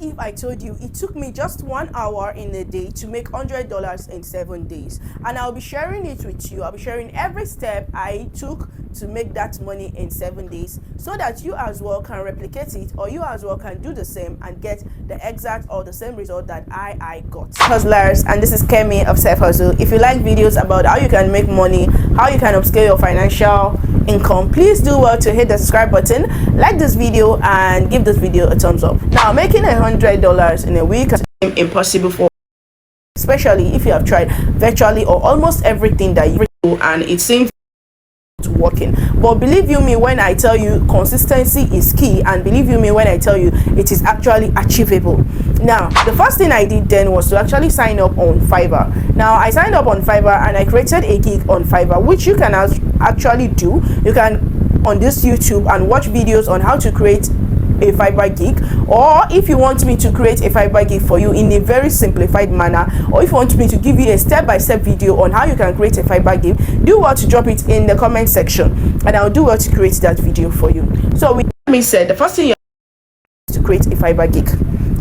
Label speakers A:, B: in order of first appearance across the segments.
A: if I told you it took me just 1 hour in a day to make $100 in 7 days? And I'll be sharing it with you. I'll be sharing every step I took to make that money in 7 days, so that you as well can replicate it, or you as well can do the same and get the exact or the same result that I got. Hustlers, and this is Kemi of Self Hustle. If you like videos about how you can make money, how you can upscale your financial income, please do well to hit the subscribe button, like this video, and give this video a thumbs up. Now, making $100 in a week is impossible for, especially if you have tried virtually or almost everything that you do and it seems working. But believe you me when I tell you consistency is key, and believe you me when I tell you it is actually achievable. Now, the first thing I did then was to actually sign up on Fiverr. Now, I signed up on Fiverr and I created a gig on Fiverr, which you can actually do. You can on this YouTube and watch videos on how to create a Fiverr gig, or if you want me to create a Fiverr gig for you in a very simplified manner, or if you want me to give you a step-by-step video on how you can create a Fiverr gig, do well to drop it in the comment section and I'll do well to create that video for you. So with that being said, the first thing you have to create a Fiverr gig.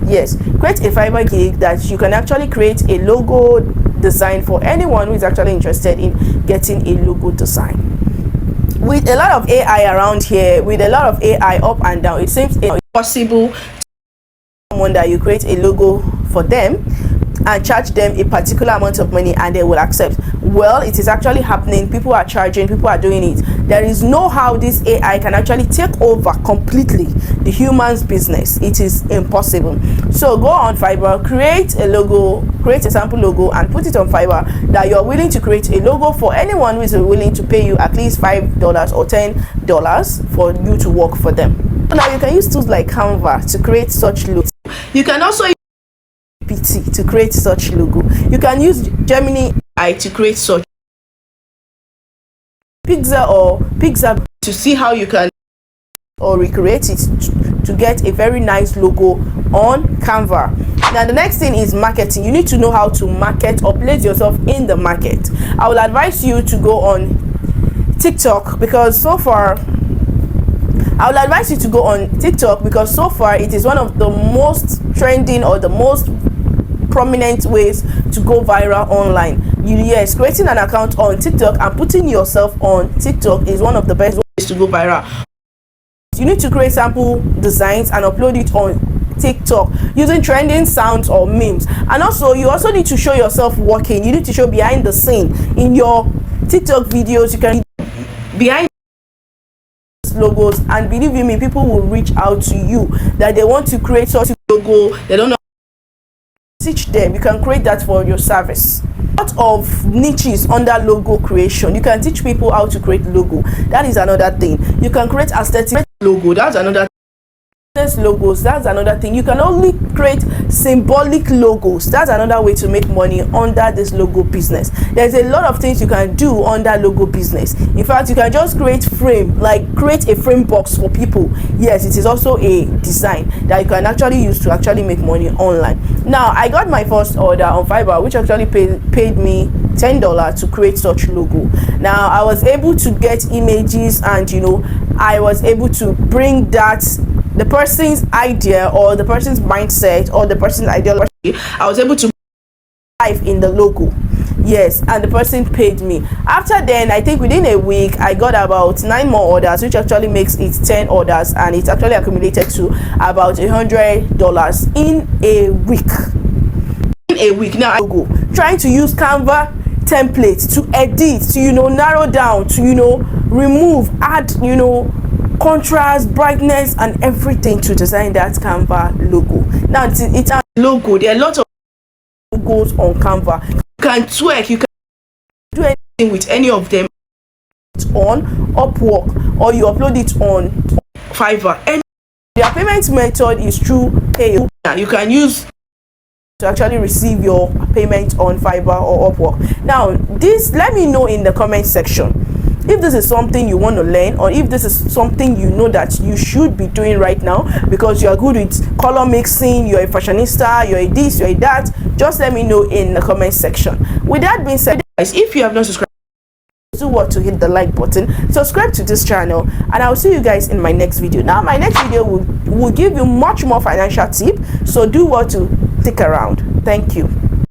A: Yes, create a Fiverr gig that you can actually create a logo design for anyone who is actually interested in getting a logo design. With a lot of AI around here, with a lot of AI up and down, it seems impossible to someone that you create a logo for them and charge them a particular amount of money and they will accept. Well, it is actually happening. People are charging, people are doing it. There is no how this AI can actually take over completely the human's business. It is impossible. So go on Fiverr, create a logo, create a sample logo and put it on Fiverr that you're willing to create a logo for anyone who is willing to pay you at least $5 or $10 for you to work for them. So now you can use tools like Canva to create such logos. You can also use PT to create such logo. You can use Gemini AI to create such Pixar to see how you can or recreate it to get a very nice logo on Canva. Now the next thing is marketing. You need to know how to market or place yourself in the market. I will advise you to go on TikTok because so far it is one of the most trending or the most prominent ways to go viral online. Yes, creating an account on TikTok and putting yourself on TikTok is one of the best ways to go viral. You need to create sample designs and upload it on TikTok using trending sounds or memes. And also you also need to show yourself working. You need to show behind the scene in your TikTok videos. You can behind logos, and believe you me, people will reach out to you that they want to create such a logo. They don't know. Teach them. You can create that for your service. A lot of niches under logo creation. You can teach people how to create logo. That is another thing. You can create aesthetic logo. That's another thing. Logos, that's another thing. You can only create symbolic logos. That's another way to make money under this logo business. There's a lot of things you can do under logo business. In fact, you can just create create a frame box for people. Yes, it is also a design that you can actually use to actually make money online. Now, I got my first order on Fiverr, which actually paid me $10 to create such logo. Now, I was able to get images and I was able to bring the person's idea or the person's mindset or the person's ideology. I was able to live in the logo. Yes, and the person paid me. After then, I think within a week I got about 9 more orders, which actually makes it 10 orders, and it's actually accumulated to about $100 in a week. Now I go trying to use Canva templates to edit, to narrow down, to remove, add contrast, brightness and everything to design that Canva logo. Now it's a logo. There are a lot of logos on Canva. You can twerk, you can do anything with any of them on Upwork, or you upload it on Fiverr. And their payment method is through Pay. You can use to actually receive your payment on Fiverr or Upwork. Now let me know in the comment section if this is something you want to learn, or if this is something that you should be doing right now because you are good with color mixing, you're a fashionista, you're a this, you're a that. Just let me know in the comment section. With that being said, guys, if you have not subscribed do what to hit the like button, subscribe to this channel, and I'll see you guys in my next video. Now my next video will give you much more financial tip, so do what to stick around. Thank you.